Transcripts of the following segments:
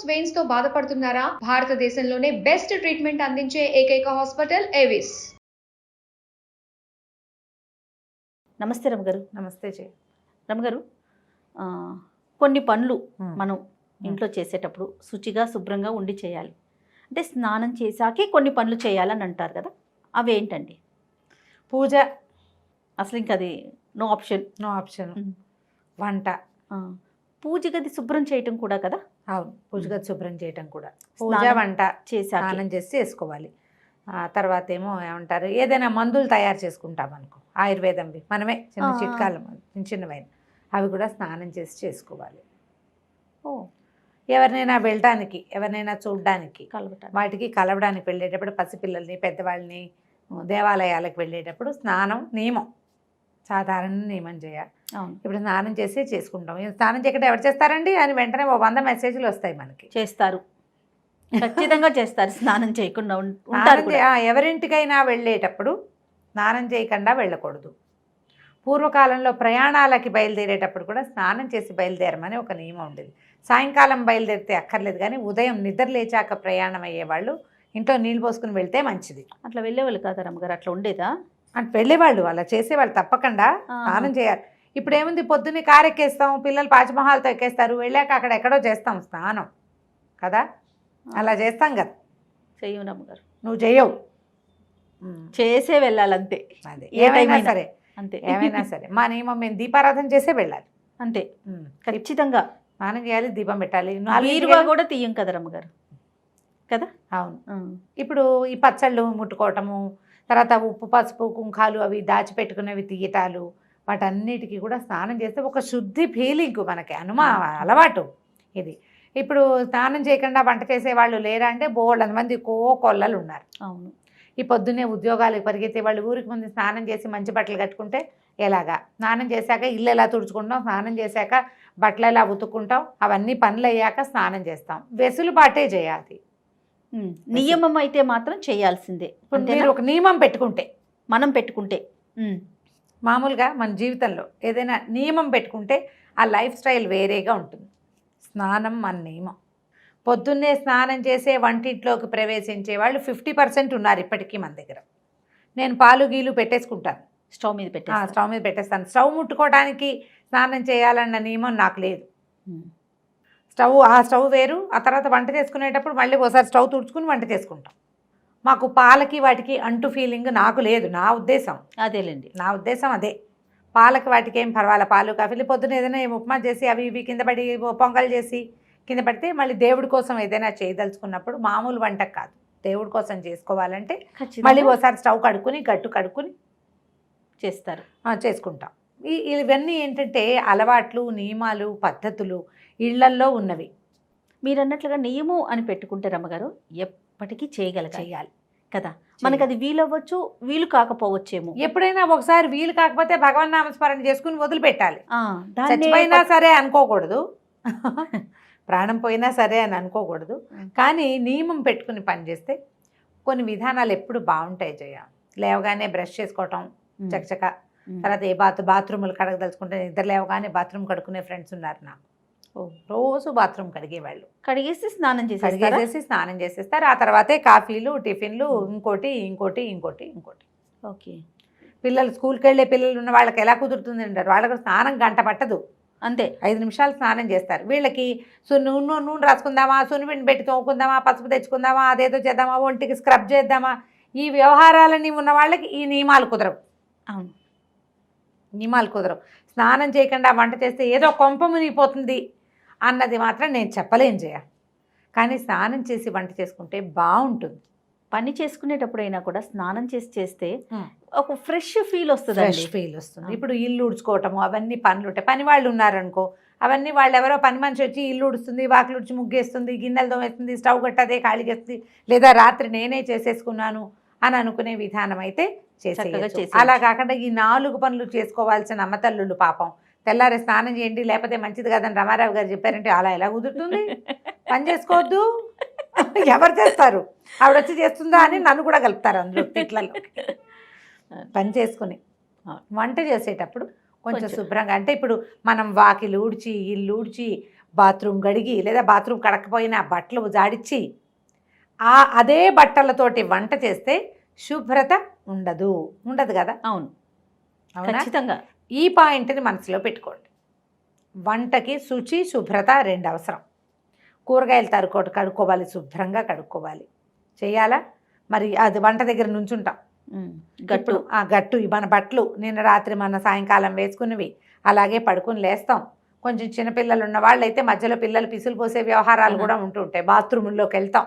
Veins తో బాధపడుతున్నారా? భారతదేశంలోనే బెస్ట్ ట్రీట్మెంట్ అందించే ఏకైక హాస్పిటల్ ఏవిస్. నమస్తే రమగారు. నమస్తే రమగారు, కొన్ని పనులు మనం ఇంట్లో చేసేటప్పుడు శుచిగా శుభ్రంగా ఉండి చేయాలి. అంటే స్నానం చేశాకే కొన్ని పనులు చేయాలని అంటారు కదా, అవి ఏంటండి? పూజ అసలు ఇంకా అది నో ఆప్షన్. వంట, పూజ గది శుభ్రం చేయటం కూడా కదా. అవును, పూజ గది శుభ్రం చేయటం కూడా. పూజ వంట స్నానం చేసి చేసుకోవాలి. తర్వాత ఏమో ఏమంటారు, ఏదైనా మందులు తయారు చేసుకుంటాం అనుకో, ఆయుర్వేదంవి మనమే చిన్న చిట్కాలు చిన్నవైన అవి కూడా స్నానం చేసి చేసుకోవాలి. ఎవరినైనా వెళ్ళడానికి, ఎవరినైనా చూడడానికి, వాటికి కలవడానికి వెళ్ళేటప్పుడు, పసిపిల్లల్ని పెద్దవాళ్ళని దేవాలయాలకు వెళ్ళేటప్పుడు స్నానం నియమం, సాధారణ నియమం చేయాలి. ఇప్పుడు స్నానం చేసి చేసుకుంటాం. స్నానం చేయకుండా ఎవరు చేస్తారండి అని వెంటనే 100 మెసేజ్లు వస్తాయి మనకి. చేస్తారు, ఖచ్చితంగా చేస్తారు. స్నానం చేయకుండా ఎవరింటికైనా వెళ్ళేటప్పుడు స్నానం చేయకుండా వెళ్ళకూడదు. పూర్వకాలంలో ప్రయాణాలకి బయలుదేరేటప్పుడు కూడా స్నానం చేసి బయలుదేరమని ఒక నియమం ఉండేది. సాయంకాలం బయలుదేరితే అక్కర్లేదు, కానీ ఉదయం నిద్ర లేచాక ప్రయాణం అయ్యేవాళ్ళు ఇంట్లో నీళ్ళు పోసుకుని వెళ్తే మంచిది. అట్లా వెళ్ళేవాళ్ళు కాదా రమ్మగారు? అట్లా ఉండేదా? అంటే వెళ్ళేవాళ్ళు, అలా చేసేవాళ్ళు, తప్పకుండా స్నానం చేయాలి. ఇప్పుడు ఏముంది, పొద్దున్నే కారు ఎక్కేస్తాం, పిల్లలు పాచిమహాలతో ఎక్కేస్తారు, వెళ్ళాక అక్కడ ఎక్కడో చేస్తాం స్నానం కదా, అలా చేస్తాం కదా. చెయ్యవు రమ్మగారు, నువ్వు చెయ్యవు, చేసే వెళ్ళాలంతే. అదే ఏమైనా సరే, అంతే ఏమైనా సరే మా నియమం, మేము దీపారాధన చేసే వెళ్ళాలి అంతే. ఖచ్చితంగా స్నానం చేయాలి, దీపం పెట్టాలి. వీరుగా కూడా తీయం కదా రమ్మగారు కదా. అవును. ఇప్పుడు ఈ పచ్చళ్ళు ముట్టుకోవటము, తర్వాత ఉప్పు పసుపు కుంకాలు అవి దాచిపెట్టుకునేవి తీయటాలు, వాటన్నిటికీ కూడా స్నానం చేస్తే ఒక శుద్ధి ఫీలింగ్ మనకి అలవాటు ఇది. ఇప్పుడు స్నానం చేయకుండా వంట చేసేవాళ్ళు లేరా అంటే బోల్డ్ మంది కోకొల్లలు ఉన్నారు. అవును. ఈ పొద్దున్నే ఉద్యోగాలకు పరిగెత్తే వాళ్ళు ఊరికి ముందు స్నానం చేసి మంచి బట్టలు కట్టుకుంటే ఎలాగా, స్నానం చేశాక ఇల్లు ఎలా తుడుచుకుంటాం, స్నానం చేశాక బట్టలు ఎలా ఉతుక్కుంటాం, అవన్నీ పనులు అయ్యాక స్నానం చేస్తాం. వెసులుబాటే చేయాలి. నియమం అయితే మాత్రం చేయాల్సిందే. మీరు ఒక నియమం పెట్టుకుంటే, మనం పెట్టుకుంటే, మామూలుగా మన జీవితంలో ఏదైనా నియమం పెట్టుకుంటే ఆ లైఫ్ స్టైల్ వేరేగా ఉంటుంది. స్నానం మన నియమం. పొద్దున్నే స్నానం చేసే వంటింట్లోకి ప్రవేశించే వాళ్ళు 50% ఉన్నారు ఇప్పటికీ మన దగ్గర. నేను పాలు గీలు పెట్టేసుకుంటాను, స్టవ్ మీద పెట్టేస్తాను. స్టవ్ ముట్టుకోవడానికి స్నానం చేయాలన్న నియమం నాకు లేదు. ఆ స్టవ్ వేరు, ఆ తర్వాత వంట చేసుకునేటప్పుడు మళ్ళీ ఒకసారి స్టవ్ తుడుచుకుని వంట చేసుకుంటాం. మాకు పాలకి వాటికి అంటు ఫీలింగ్ నాకు లేదు. నా ఉద్దేశం అదేలేండి, నా ఉద్దేశం అదే. పాలకి వాటికి ఏం పర్వాలే, పాలు కాఫీలు పొద్దున ఏదైనా ఉప్మా చేసి అవి ఇవి కింద పడి పొంగల్ చేసి కింద పడితే మళ్ళీ దేవుడి కోసం ఏదైనా చేయదలుచుకున్నప్పుడు, మామూలు వంటకు కాదు, దేవుడి కోసం చేసుకోవాలంటే మళ్ళీ ఒకసారి స్టవ్ కడుక్కుని గట్టు కడుక్కుని చేసుకుంటాం. ఇవన్నీ ఏంటంటే అలవాట్లు, నియమాలు, పద్ధతులు ఇళ్లల్లో ఉన్నవి. మీరు అన్నట్లుగా నియమం అని పెట్టుకుంటే రమ్మగారు ఎప్పటికీ చేయాలి కదా. మనకి అది వీలవ్వచ్చు, వీలు కాకపోవచ్చేమో. ఎప్పుడైనా ఒకసారి వీలు కాకపోతే భగవన్ నామస్మరణ చేసుకుని వదిలిపెట్టాలి. చచ్చిపోయినా సరే అనుకోకూడదు, ప్రాణం పోయినా సరే అని అనుకోకూడదు. కానీ నియమం పెట్టుకుని పనిచేస్తే కొన్ని విధానాలు ఎప్పుడు బాగుంటాయి. లేవగానే బ్రష్ చేసుకోవటం చకచక, తర్వాత ఏ బాత్రూములు కడగదలుచుకుంటే నిద్ర లేవగానే బాత్రూమ్ కడుక్కునే ఫ్రెండ్స్ ఉన్నారు నాకు. రోజు బాత్రూమ్ కడిగేవాళ్ళు, కడిగేసి స్నానం చేసేస్తారు. ఆ తర్వాతే కాఫీలు, టిఫిన్లు, ఇంకోటి. ఓకే. పిల్లలు స్కూల్కి వెళ్ళే పిల్లలు ఉన్న వాళ్ళకి ఎలా కుదురుతుంది అంటారు, వాళ్ళకి స్నానం గంట పట్టదు, అంతే 5 నిమిషాలు స్నానం చేస్తారు. వీళ్ళకి నూనె రాసుకుందామా, సున్నిపిండి పెట్టి తోముకుందామా, పసుపు తెచ్చుకుందామా, అదేదో చేద్దామా, ఒంటికి స్క్రబ్ చేద్దామా, ఈ వ్యవహారాలన్నీ ఉన్న వాళ్ళకి ఈ నియమాలు కుదరవు. అవును, నియమాలు కుదరవు. స్నానం చేయకుండా వంట చేస్తే ఏదో కొంప మునిగిపోతుంది అన్నది మాత్రం నేను చెప్పలేను కానీ స్నానం చేసి వంట చేసుకుంటే బాగుంటుంది. పని చేసుకునేటప్పుడైనా కూడా స్నానం చేస్తే ఒక ఫ్రెష్ ఫీల్ వస్తుంది. ఇప్పుడు ఇల్లు ఉడుచుకోవటము అవన్నీ పనులు ఉంటాయి. పని వాళ్ళు ఉన్నారనుకో, అవన్నీ వాళ్ళు ఎవరో పని మనిషి వచ్చి ఇల్లు ఉడుస్తుంది, వాకిలు ఉడిచి ముగ్గేస్తుంది, గిన్నెలు తోమేస్తుంది, స్టవ్ కట్టదే ఖాళీ చేస్తుంది, లేదా రాత్రి నేనే చేసేసుకున్నాను అని అనుకునే విధానం అయితే చేసేయచ్చు. అలా కాకుండా ఈ 4 పనులు చేసుకోవాల్సిన అమ్మతల్లుళ్ళు పాపం తెల్లారే స్నానం చేయండి లేకపోతే మంచిది కాదని రమారావు గారు చెప్పారంటే అలా ఎలా కుదురుతుంది? పని చేసుకోవద్దు, ఎవరు చేస్తారు? ఆవిడ వచ్చి చేస్తుందా అని నన్ను కూడా కలుపుతారు అందులో తిట్లలో. పని చేసుకుని వంట చేసేటప్పుడు కొంచెం శుభ్రంగా, అంటే ఇప్పుడు మనం వాకిలు ఊడ్చి, ఇల్లు ఊడ్చి, బాత్రూమ్ గడిగి లేదా బాత్రూమ్ కడకపోయినా బట్టలు జాడిచ్చి అదే బట్టలతోటి వంట చేస్తే శుభ్రత ఉండదు కదా. అవును, అవునా? ఖచ్చితంగా. ఈ పాయింట్ని మనసులో పెట్టుకోండి. వంటకి శుచి శుభ్రత 2 అవసరం. కూరగాయలు కడుక్కోవాలి, శుభ్రంగా కడుక్కోవాలి. చేయాలా? మరి అది వంట దగ్గర నుంచుంటాం, గట్టు మన బట్టలు నిన్న రాత్రి మన సాయంకాలం వేసుకున్నవి అలాగే పడుకుని లేస్తాం. కొంచెం చిన్నపిల్లలు ఉన్న వాళ్ళు అయితే మధ్యలో పిల్లలు పిసులు పోసే వ్యవహారాలు కూడా ఉంటుంటాయి. బాత్రూంలోకి వెళ్తాం,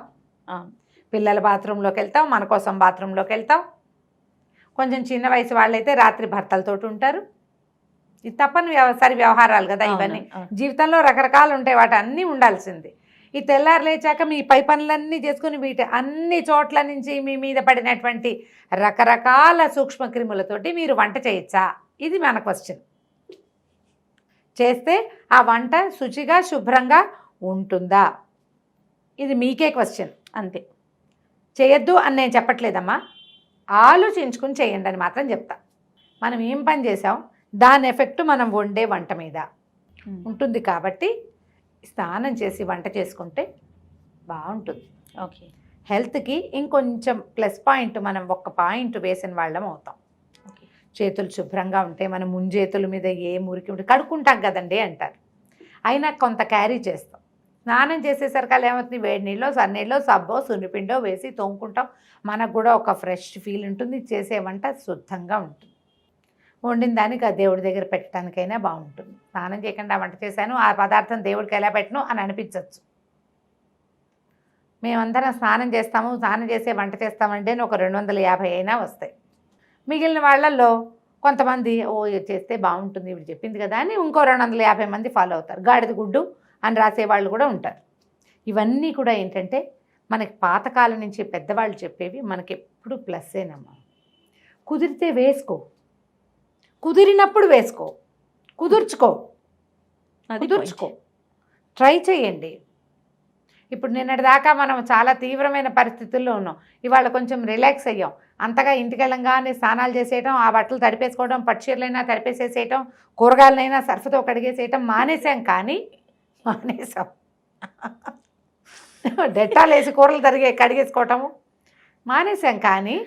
పిల్లల బాత్రూంలోకి వెళ్తాం, మన కోసం బాత్రూంలోకి వెళ్తాం. కొంచెం చిన్న వయసు వాళ్ళైతే రాత్రి భర్తలతోటి ఉంటారు. ఇది తప్పని వ్యవహారాలు కదా ఇవన్నీ. జీవితంలో రకరకాలు ఉంటాయి, వాటి అన్నీ ఉండాల్సింది. ఈ తెల్లారు లేచాక మీ పై పనులన్నీ చేసుకుని వీటి అన్ని చోట్ల నుంచి మీ మీద పడినటువంటి రకరకాల సూక్ష్మక్రిములతోటి మీరు వంట చేయొచ్చా? ఇది మన క్వశ్చన్. చేస్తే ఆ వంట శుచిగా శుభ్రంగా ఉంటుందా? ఇది మీకే క్వశ్చన్. అంతే. చేయొద్దు అని నేను చెప్పట్లేదమ్మా, ఆలోచించుకుని చేయండి అని మాత్రం చెప్తా. మనం ఏం పని చేసాం దాని ఎఫెక్ట్ మనం వండే వంట మీద ఉంటుంది. కాబట్టి స్నానం చేసి వంట చేసుకుంటే బాగుంటుంది. ఓకే. హెల్త్కి ఇంకొంచెం ప్లస్ పాయింట్, మనం ఒక్క పాయింట్ వేసిన వాళ్ళం అవుతాం. చేతులు శుభ్రంగా ఉంటే మనం ముంజేతుల మీద ఏ మురికి ఉంటే కడుక్కుంటాం కదండి అంటారు. అయినా కొంత క్యారీ చేస్తాం. స్నానం చేసేసరికి ఏమవుతుంది, వేడి నీళ్ళు సన్నీళ్ళు సబ్బో సున్నిపిండో వేసి తోముకుంటాం. మనకు కూడా ఒక ఫ్రెష్ ఫీల్ ఉంటుంది. చేసే వంట శుద్ధంగా ఉంటుంది. వండిన దానికి ఆ దేవుడి దగ్గర పెట్టడానికైనా బాగుంటుంది. స్నానం చేయకుండా వంట చేశాను, ఆ పదార్థం దేవుడికి ఎలా పెట్టను అని అనిపించవచ్చు. మేమందరం స్నానం చేస్తాము, స్నానం చేసే వంట చేస్తామంటే ఒక 250 అయినా వస్తాయి. మిగిలిన వాళ్ళల్లో కొంతమంది చేస్తే బాగుంటుంది ఇప్పుడు చెప్పింది కదా అని ఇంకో 250 మంది ఫాలో అవుతారు. గాడిద గుడ్డు అని రాసేవాళ్ళు కూడా ఉంటారు. ఇవన్నీ కూడా ఏంటంటే మనకి పాతకాలం నుంచి పెద్దవాళ్ళు చెప్పేవి మనకి ఎప్పుడు ప్లస్సేనమ్మా. కుదిరితే వేసుకో, కుదిరినప్పుడు వేసుకో, కుదుర్చుకో, ట్రై చేయండి. ఇప్పుడు నిన్నటి దాకా మనం చాలా తీవ్రమైన పరిస్థితుల్లో ఉన్నాం. ఇవాళ కొంచెం రిలాక్స్ అయ్యాం. అంతగా ఇంటికి వెళ్ళంగానే స్నానాలు చేసేయటం, ఆ బట్టలు తడిపేసుకోవడం, పట్టుచీరలైనా తడిపేసేసేయటం, కూరగాయలైనా సర్ఫతో కడిగేసేయటం మానేసాం. కానీ మానేసాం. డెట్టాలు వేసి కూరలు కడిగేసుకోవటము మానేసాం. కానీ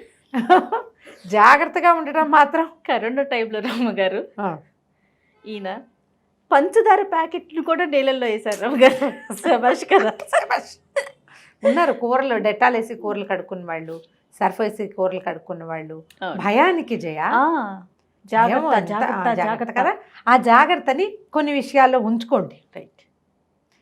జాగ్రత్తగా ఉండటం మాత్రం. కరోనా టైంలో రమ్మగారు ఈయన పంచదార ప్యాకెట్లు కూడా నీళ్ళల్లో వేశారు రమ్మగారు. శభాష్ కదా. ఉన్నారు కూరలు డెట్టాలు వేసి కూరలు కడుక్కున్న వాళ్ళు, సర్ఫ్ వేసి కూరలు కడుక్కున్న వాళ్ళు. భయానికి జాగ్రత్త కదా. ఆ జాగ్రత్తని కొన్ని విషయాల్లో ఉంచుకోండి. రైట్.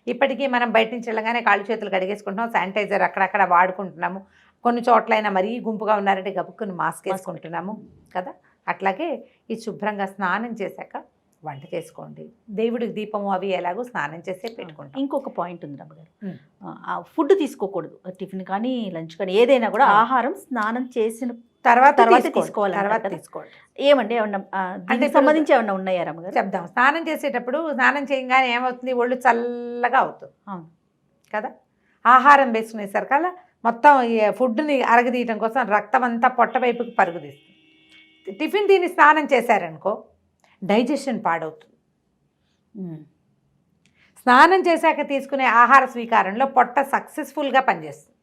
ఇప్పటికీ మనం బయట నుంచి వెళ్ళగానే కాళ్ళు చేతులు కడిగేసుకుంటున్నాం, శానిటైజర్ అక్కడక్కడ వాడుకుంటున్నాము. కొన్ని చోట్లైనా మరీ గుంపుగా ఉన్నారంటే గబుక్కుని మాస్క్ వేసుకుంటున్నాము కదా. అట్లాగే ఈ శుభ్రంగా స్నానం చేశాక వంట చేసుకోండి. దేవుడికి దీపము అవి ఎలాగో స్నానం చేసే పెట్టుకుంటాం. ఇంకొక పాయింట్ ఉంది రమ్మగారు, ఫుడ్ తీసుకోకూడదు. టిఫిన్ కానీ లంచ్ కానీ ఏదైనా కూడా ఆహారం స్నానం చేసిన తర్వాత తీసుకోవాలి. ఏమండి ఏమన్నా అంటే సంబంధించి ఏమన్నా ఉన్నాయా రమ్మగారు? చెప్దాం. స్నానం చేసేటప్పుడు స్నానం చేయగానే ఏమవుతుంది, ఒళ్ళు చల్లగా అవుతుంది కదా. ఆహారం వేసుకునేసరికల్లా మొత్తం ఫుడ్ని అరగదీయటం కోసం రక్తం అంతా పొట్ట వైపుకి పరుగుదీస్తుంది. టిఫిన్ తిని స్నానం చేశారనుకో డైజెషన్ పాడవుతుంది. స్నానం చేశాక తీసుకునే ఆహార స్వీకారంలో పొట్ట సక్సెస్ఫుల్గా పనిచేస్తుంది.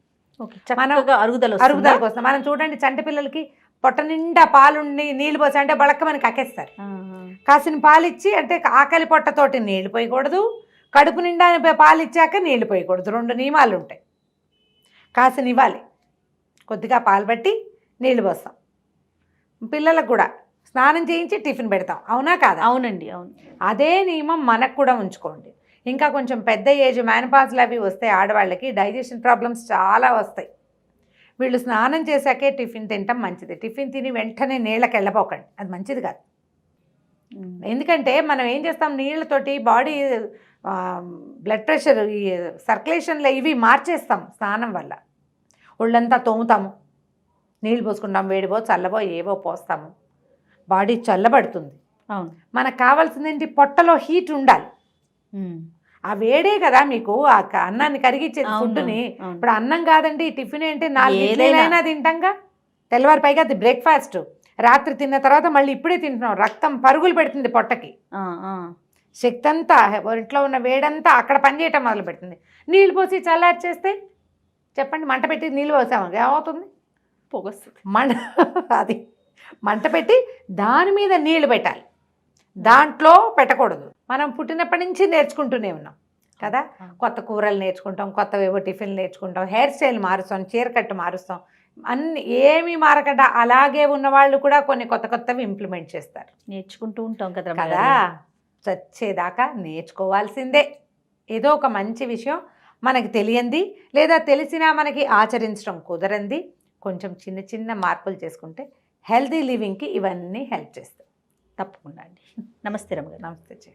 మనం అరుగుదల కోసం మనం చూడండి, చంటి పిల్లలకి పొట్ట నిండా పాలుండి నీళ్లు పోసి అంటే బళక్కమని కక్కేస్తారు. కాసిన పాలు ఇచ్చి అంటే ఆకలి పొట్టతోటి నీళ్లు పోయకూడదు, కడుపు నిండా పాలు ఇచ్చాక నీళ్లు పోయకూడదు. 2 నియమాలు ఉంటాయి. కాసిన ఇవ్వాలి, కొద్దిగా పాలు బట్టి నీళ్లు పోస్తాం. పిల్లలకు కూడా స్నానం చేయించి టిఫిన్ పెడతాం, అవునా కాదా? అవునండి, అవును. అదే నియమం మనకు కూడా ఉంచుకోండి. ఇంకా కొంచెం పెద్ద ఏజ్ మేనపాజ్లు అవి వస్తాయి ఆడవాళ్ళకి, డైజెషన్ ప్రాబ్లమ్స్ చాలా వస్తాయి. వీళ్ళు స్నానం చేశాకే టిఫిన్ తినటం మంచిది. టిఫిన్ తిని వెంటనే నీళ్ళకి వెళ్ళపోకండి, అది మంచిది కాదు. ఎందుకంటే మనం ఏం చేస్తాం, నీళ్ళతోటి బాడీ బ్లడ్ ప్రెషర్ ఈ సర్క్యులేషన్లో ఇవి మార్చేస్తాం. స్నానం వల్ల ఒళ్ళంతా తోముతాము, నీళ్ళు పోసుకుంటాం, వేడిపో చల్లబో ఏవో పోస్తాము, బాడీ చల్లబడుతుంది. అవును. మనకు కావాల్సింది ఏంటి, పొట్టలో హీట్ ఉండాలి. ఆ వేడే కదా మీకు ఆ అన్నాన్ని కరిగించేది, ఫుడ్ని. ఇప్పుడు అన్నం కాదండి, టిఫిన్ ఏంటి 4 ఇడ్లీలైనా తింటాంగా. తెల్లవారి పైగా అది బ్రేక్ఫాస్ట్, రాత్రి తిన్న తర్వాత మళ్ళీ ఇప్పుడే తింటున్నాం. రక్తం పరుగులు పెడుతుంది పొట్టకి. శక్తి అంతా ఒంట్లో ఉన్న వేడంతా అక్కడ పనిచేయటం మొదలు పెడుతుంది. నీళ్ళు పోసి చల్లార్చేస్తే చెప్పండి, మంట పెట్టి నీళ్ళు పోసాము ఏమవుతుంది? పొగొస్తుంది. అది మంట పెట్టి దాని మీద నీళ్లు పెట్టాలి, దాంట్లో పెట్టకూడదు. మనం పుట్టినప్పటి నుంచి నేర్చుకుంటూనే ఉన్నాం కదా, కొత్త కూరలు నేర్చుకుంటాం, కొత్తవేవో టిఫిన్లు నేర్చుకుంటాం, హెయిర్ స్టైల్ మారుస్తాం, చీర కట్టు మారుస్తాం, అన్ని ఏమీ మారకుండా అలాగే ఉన్న వాళ్ళు కూడా కొన్ని కొత్త కొత్తవి ఇంప్లిమెంట్ చేస్తారు. నేర్చుకుంటూ ఉంటాం కదా కదా, చచ్చేదాకా నేర్చుకోవాల్సిందే. ఏదో ఒక మంచి విషయం మనకి తెలియంది లేదా తెలిసినా మనకి ఆచరించడం కుదరంది కొంచెం చిన్న చిన్న మార్పులు చేసుకుంటే హెల్తీ లివింగ్కి ఇవన్నీ హెల్ప్ చేస్తాయి. తప్పకుండా అండి. నమస్తే రమగారు. నమస్తే.